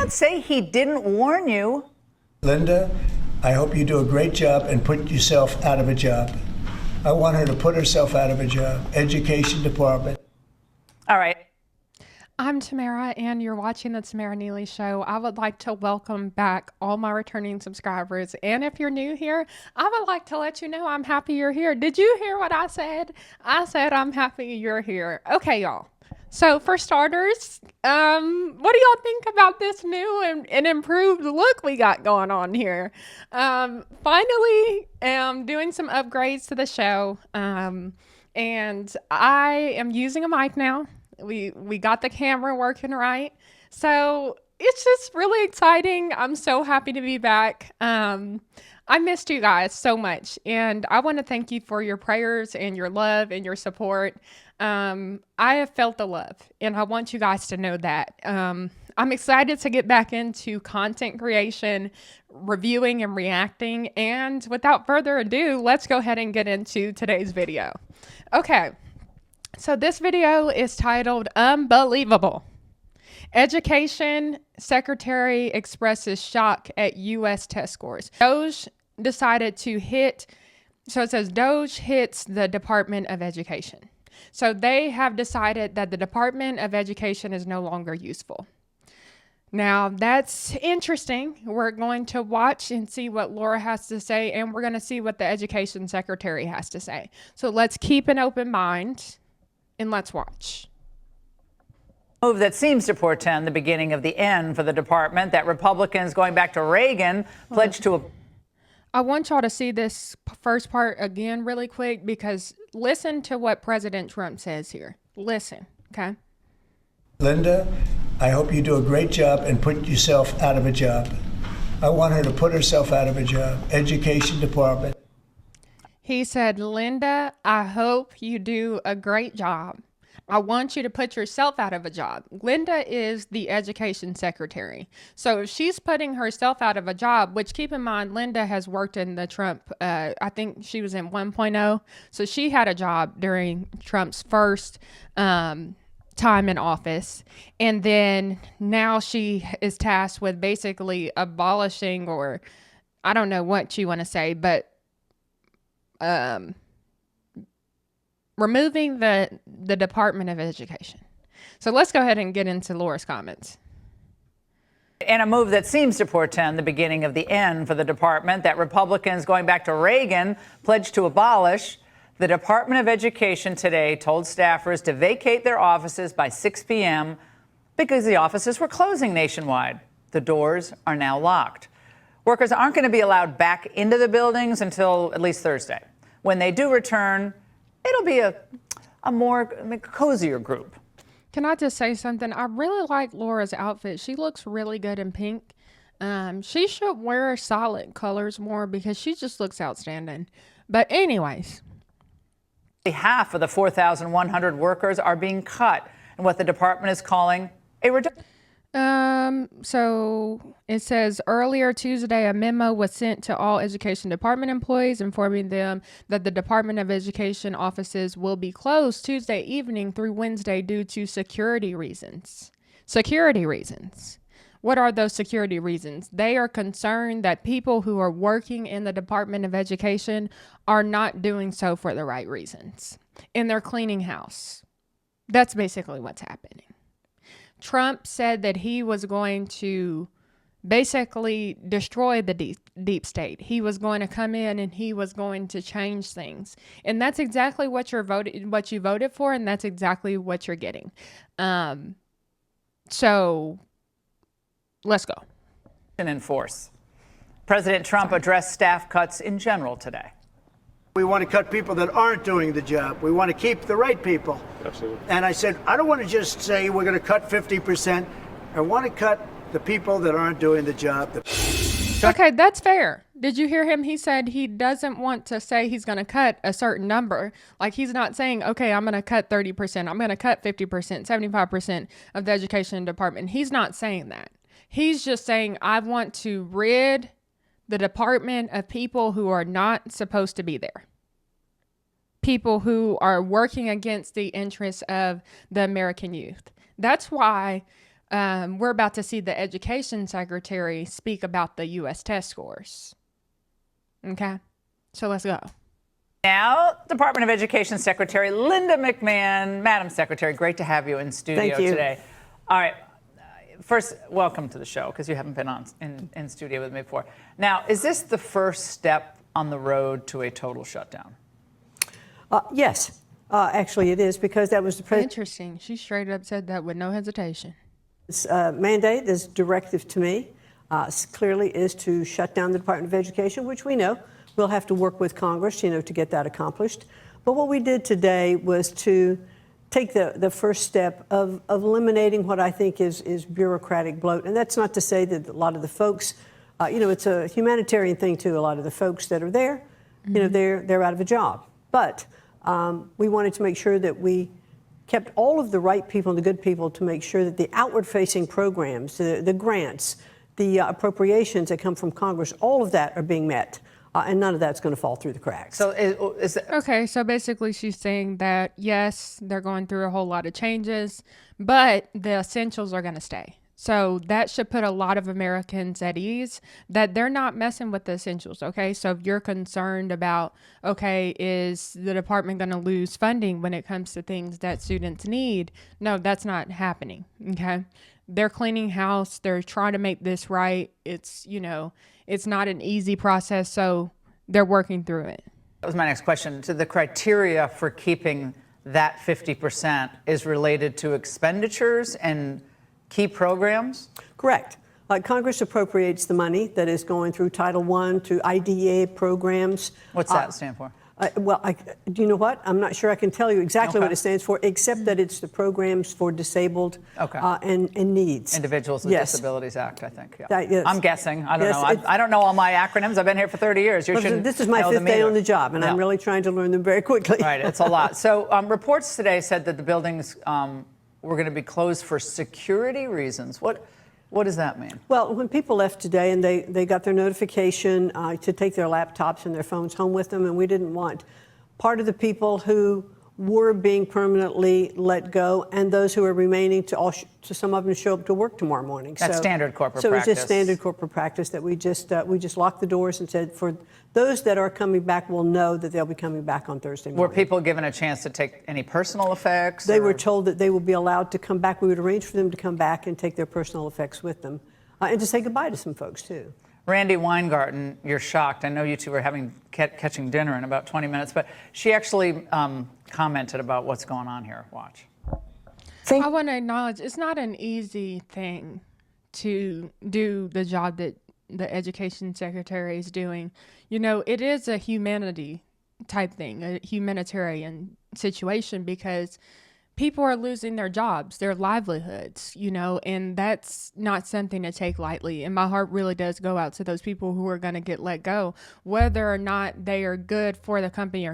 can't say he didn't warn you. Linda, I hope you do a great job and put yourself out of a job. I want her to put herself out of a job. Education department. All right. I'm Tamara, and you're watching the Tamara Neely Show. I would like to welcome back all my returning subscribers. And if you're new here, I would like to let you know I'm happy you're here. Did you hear what I said? I said I'm happy you're here. Okay, y'all. So for starters, what do y'all think about this new and improved look we got going on here? Finally, doing some upgrades to the show. And I am using a mic now. We got the camera working right. So it's just really exciting. I'm so happy to be back. I missed you guys so much. And I want to thank you for your prayers and your love and your support. I have felt the love, and I want you guys to know that. I'm excited to get back into content creation, reviewing and reacting. And without further ado, let's go ahead and get into today's video. Okay. So this video is titled Unbelievable. Education Secretary expresses shock at U.S. test scores. DOJ decided to hit, so it says DOJ hits the Department of Education. So they have decided that the Department of Education is no longer useful. Now, that's interesting. We're going to watch and see what Laura has to say, and we're going to see what the Education Secretary has to say. So let's keep an open mind. And let's watch. Move that seems to portend the beginning of the end for the department, that Republicans, going back to Reagan, pledged to... I want y'all to see this first part again really quick, because listen to what President Trump says here. Listen, okay? Linda, I hope you do a great job and put yourself out of a job. I want her to put herself out of a job. Education department. He said, Linda, I hope you do a great job. I want you to put yourself out of a job. Linda is the education secretary. So if she's putting herself out of a job, which keep in mind, Linda has worked in the Trump, I think she was in 1.0. So she had a job during Trump's first time in office. And then now she is tasked with basically abolishing, or I don't know what you want to say, but removing the Department of Education. So let's go ahead and get into Laura's comments. In a move that seems to portend the beginning of the end for the department, that Republicans, going back to Reagan, pledged to abolish, the Department of Education today told staffers to vacate their offices by 6 p.m. because the offices were closing nationwide. The doors are now locked. Workers aren't going to be allowed back into the buildings until at least Thursday. When they do return, it'll be a more cozier group. Can I just say something? I really like Laura's outfit. She looks really good in pink. She should wear solid colors more because she just looks outstanding. But anyways. Half of the 4,100 workers are being cut in what the department is calling a reduction. So it says earlier Tuesday, a memo was sent to all education department employees informing them that the Department of Education offices will be closed Tuesday evening through Wednesday due to security reasons. Security reasons. What are those security reasons? They are concerned that people who are working in the Department of Education are not doing so for the right reasons. And they're cleaning house. That's basically what's happening. Trump said that he was going to basically destroy the deep state. He was going to come in and he was going to change things. And that's exactly what you voted for, and that's exactly what you're getting. So let's go. In force. President Trump addressed staff cuts in general today. We want to cut people that aren't doing the job. We want to keep the right people. Absolutely. And I said, I don't want to just say we're going to cut 50%. I want to cut the people that aren't doing the job. Okay, that's fair. Did you hear him? He said he doesn't want to say he's going to cut a certain number. Like, he's not saying, okay, I'm going to cut 30%. I'm going to cut 50%, 75% of the education department. He's not saying that. He's just saying, I want to rid the department of people who are not supposed to be there. People who are working against the interests of the American youth. That's why we're about to see the education secretary speak about the U.S. test scores. Okay, so let's go. Now, Department of Education Secretary Linda McMahon. Madam Secretary, great to have you in studio today. All right. First, welcome to the show, because you haven't been on in studio with me before. Now, is this the first step on the road to a total shutdown? Yes, actually it is, because that was the president's Interesting. She straight up said that with no hesitation. mandate, this directive to me, clearly is to shut down the Department of Education, which we know we'll have to work with Congress, to get that accomplished. But what we did today was to take the first step of eliminating what I think is bureaucratic bloat. And that's not to say that a lot of the folks, it's a humanitarian thing too. A lot of the folks that are there, they're out of a job. But we wanted to make sure that we kept all of the right people and the good people to make sure that the outward-facing programs, the grants, the appropriations that come from Congress, all of that are being met. And none of that's going to fall through the cracks. So is it, Okay, so basically she's saying that, yes, they're going through a whole lot of changes, but the essentials are going to stay. So that should put a lot of Americans at ease that they're not messing with the essentials, okay? So if you're concerned about, okay, is the department going to lose funding when it comes to things that students need? No, that's not happening, okay? They're cleaning house. They're trying to make this right. It's, it's not an easy process, so they're working through it. that was my next question. So the criteria for keeping that 50% is related to expenditures and key programs? Correct. Congress appropriates the money that is going through Title I to IDEA programs. What's that stand for? Do you know what? I'm not sure I can tell you exactly what it stands for, except that it's the programs for disabled and needs. Individuals with Disabilities Act, I think. Yeah. Yes. I'm guessing. I don't know. I don't know all my acronyms. I've been here for 30 years. This is my fifth day on the job, and I'm really trying to learn them very quickly. Right. It's a lot. So reports today said that the buildings were going to be closed for security reasons. What does that mean? Well, when people left today and they got their notification to take their laptops and their phones home with them, and we didn't want part of the people who were being permanently let go and those who are remaining to some of them show up to work tomorrow morning. That's standard corporate practice. So it's just standard corporate practice that we just locked the doors and said for those that are coming back will know that they'll be coming back on Thursday morning. Were people given a chance to take any personal effects? They were told that they will be allowed to come back. We would arrange for them to come back and take their personal effects with them and to say goodbye to some folks too. Randy Weingarten, you're shocked. I know you two are catching dinner in about 20 minutes, but she actually commented about what's going on here. Watch. I want to acknowledge it's not an easy thing to do the job that the education secretary is doing. It is a humanity type thing, a humanitarian situation, because people are losing their jobs, their livelihoods, and that's not something to take lightly. And my heart really does go out to those people who are going to get let go, whether or not they are good for the company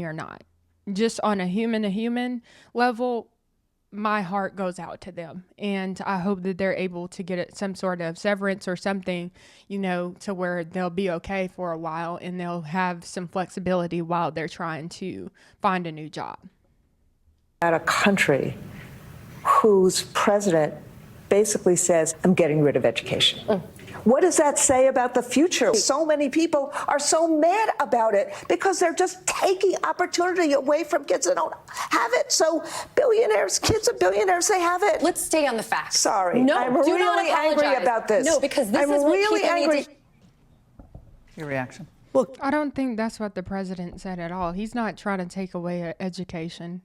or not. Just on a human level, my heart goes out to them. And I hope that they're able to get some sort of severance or something, to where they'll be okay for a while and they'll have some flexibility while they're trying to find a new job. At a country whose president basically says, I'm getting rid of education. What does that say about the future? So many people are so mad about it because they're just taking opportunity away from kids that don't have it. So kids of billionaires, they have it. Let's stay on the facts. Sorry, no, I'm do really not apologize. angry about this. No, because this I'm is what really people angry. need to... Your reaction? Well, I don't think that's what the president said at all. He's not trying to take away education.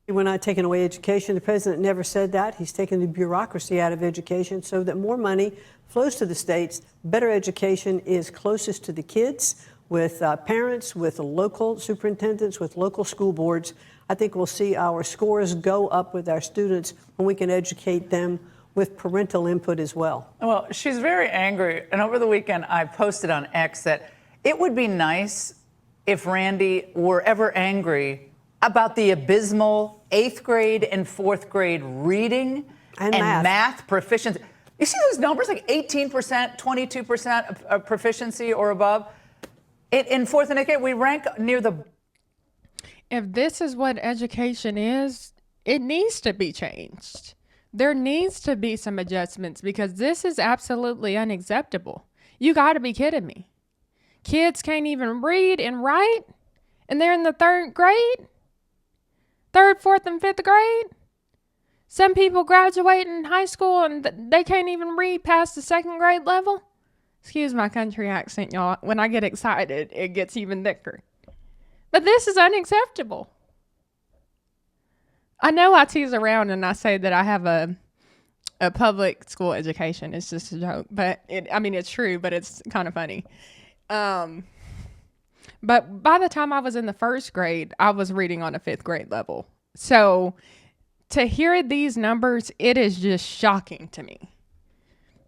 we're not taking away education. The president never said that. He's taken the bureaucracy out of education so that more money flows to the states. Better education is closest to the kids, with parents, with local superintendents, with local school boards. I think we'll see our scores go up with our students when we can educate them with parental input as well. Well, she's very angry. And over the weekend, I posted on X that it would be nice if Randy were ever angry about the abysmal 8th grade and 4th grade reading and math proficiency. You see those numbers, like 18%, 22% of proficiency or above? In 4th and 8th grade, we rank near the... If this is what education is, it needs to be changed. There needs to be some adjustments because this is absolutely unacceptable. You got to be kidding me. Kids can't even read and write, and they're in the 3rd grade, 3rd, 4th, and 5th grade. Some people graduate in high school and they can't even read past the 2nd grade level. Excuse my country accent, y'all. When I get excited, it gets even thicker. But this is unacceptable. I know I tease around and I say that I have a public school education. It's just a joke, but it's true, but it's kind of funny. But by the time I was in the 1st grade, I was reading on a 5th grade level. So to hear these numbers, it is just shocking to me.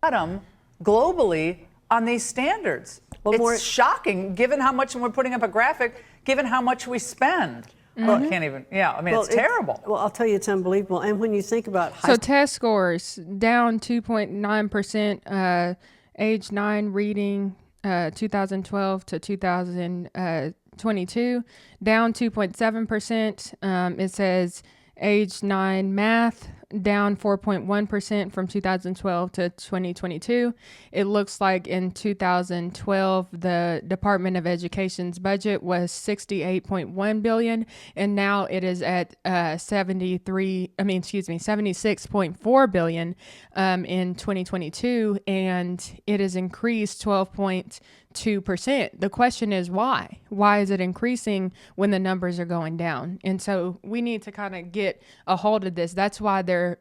Adam, globally on these standards. It's shocking given how much, and we're putting up a graphic, given how much we spend. Well, I can't even, it's terrible. Well, I'll tell you, it's unbelievable. And when you think about test scores down 2.9%, age 9 reading, 2012 to 2022, down 2.7%. It says age 9 math, down 4.1% from 2012 to 2022. It looks like in 2012, the Department of Education's budget was $68.1 billion, and now it is at $76.4 billion in 2022, and it has increased 12.2%. The question is why? Why is it increasing when the numbers are going down? And so we need to kind of get a hold of this. That's why they're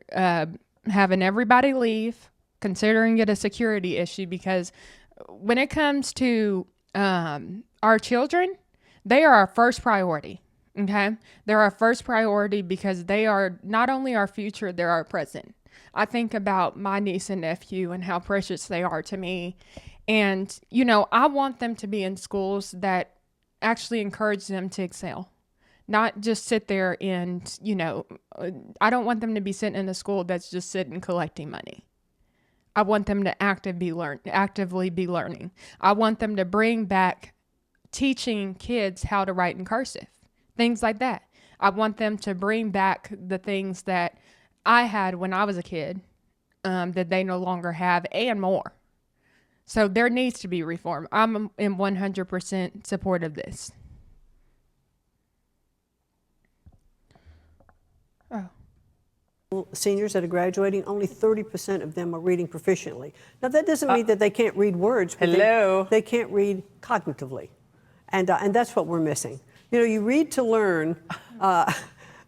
having everybody leave, considering it a security issue, because when it comes to our children, they are our first priority. Okay? They're our first priority because they are not only our future, they're our present. I think about my niece and nephew and how precious they are to me. And, I want them to be in schools that actually encourage them to excel, not just sit there and, I don't want them to be sitting in a school that's just sitting collecting money. I want them to actively be learning. I want them to bring back teaching kids how to write in cursive, things like that. I want them to bring back the things that I had when I was a kid that they no longer have, and more. So there needs to be reform. I'm in 100% support of this. Seniors that are graduating, only 30% of them are reading proficiently. Now, that doesn't mean that they can't read words, but they can't read cognitively. And that's what we're missing. You read to learn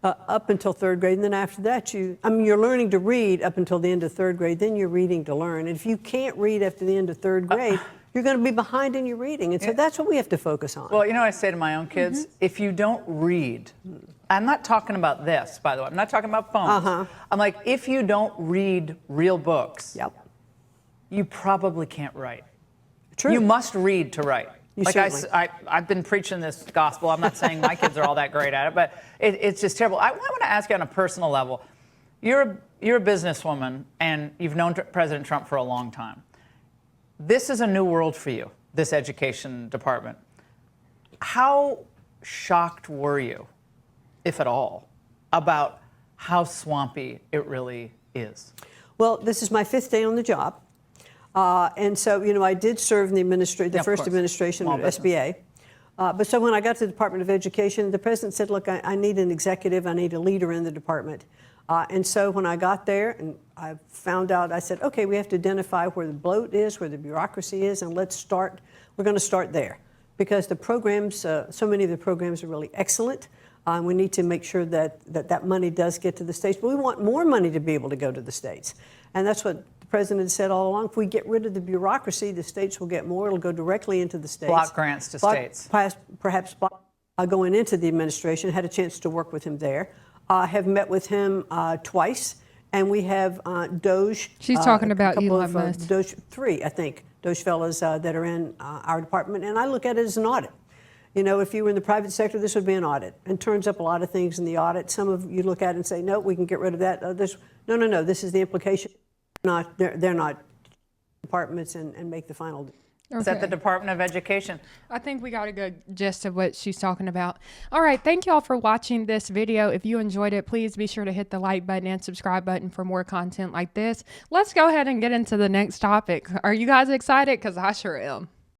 up until 3rd grade, and then after that, you're learning to read up until the end of 3rd grade, then you're reading to learn. And if you can't read after the end of 3rd grade, you're going to be behind in your reading. And so that's what we have to focus on. Well, I say to my own kids, if you don't read, I'm not talking about this, by the way. I'm not talking about phones. I'm like, if you don't read real books, you probably can't write. True. You must read to write. I've been preaching this gospel. I'm not saying my kids are all that great at it, but it's just terrible. I want to ask you on a personal level. You're a businesswoman, and you've known President Trump for a long time. This is a new world for you, this education department. How shocked were you, if at all, about how swampy it really is? Well, this is my 5th day on the job. And so, I did serve in the first administration of SBA. But so when I got to the Department of Education, the president said, look, I need an executive, I need a leader in the department. And so when I got there and I found out, I said, okay, we have to identify where the bloat is, where the bureaucracy is, and we're going to start there. Because the programs, so many of the programs are really excellent. We need to make sure that money does get to the states, but we want more money to be able to go to the states. And that's what the president said all along. If we get rid of the bureaucracy, the states will get more. It'll go directly into the states. Block grants to states. Perhaps going into the administration, had a chance to work with him there. Have met with him twice, and we have Doge. She's talking about Elon Musk. Doge 3, I think, Doge fellows that are in our department, and I look at it as an audit. If you were in the private sector, this would be an audit, and turns up a lot of things in the audit. Some of you look at it and say, no, we can get rid of that. No, this is the implication. They're not departments and make the final. at the Department of Education. I think we got a good gist of what she's talking about. All right. Thank you all for watching this video. If you enjoyed it, please be sure to hit the like button and subscribe button for more content like this. Let's go ahead and get into the next topic. Are you guys excited? Because I sure am.